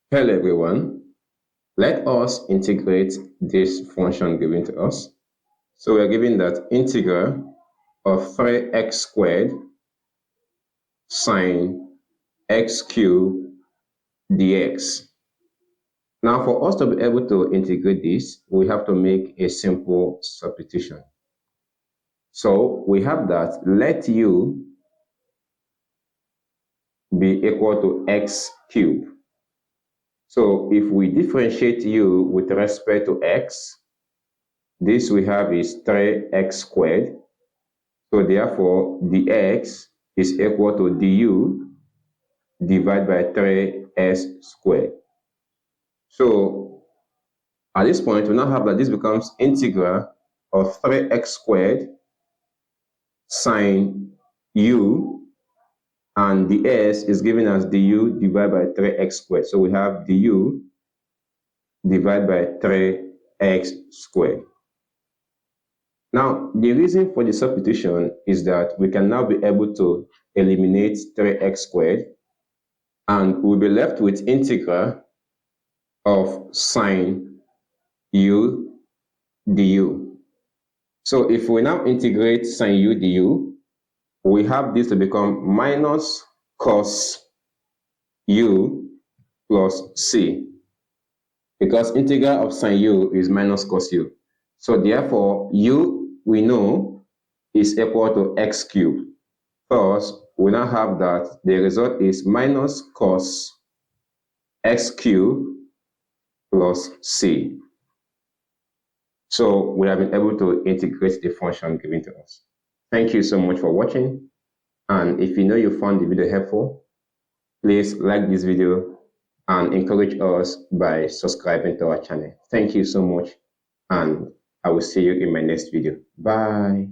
Hello everyone, let us integrate this function given to us. So we're given that integral of 3x squared sine x cubed dx. Now for us to be able to integrate this, we have to make a simple substitution. So we have that let u be equal to x cubed. So if we differentiate u with respect to x, this we have is 3x squared. So therefore, dx is equal to du divided by 3s squared. So at this point, we now have that this becomes integral of 3x squared sine u, and the s is given as du divided by 3x squared. So we have du divided by 3x squared. Now, the reason for the substitution is that we can now be able to eliminate 3x squared, and we'll be left with integral of sine u du. So if we now integrate sine u du, we have this to become minus cos u plus c, because integral of sine u is minus cos u. So therefore, u, we know, is equal to x cubed. Thus, we now have that the result is minus cos x cubed plus c. So we have been able to integrate the function given to us. Thank you so much for watching. And if you know you found the video helpful, please like this video and encourage us by subscribing to our channel. Thank you so much, and I will see you in my next video. Bye.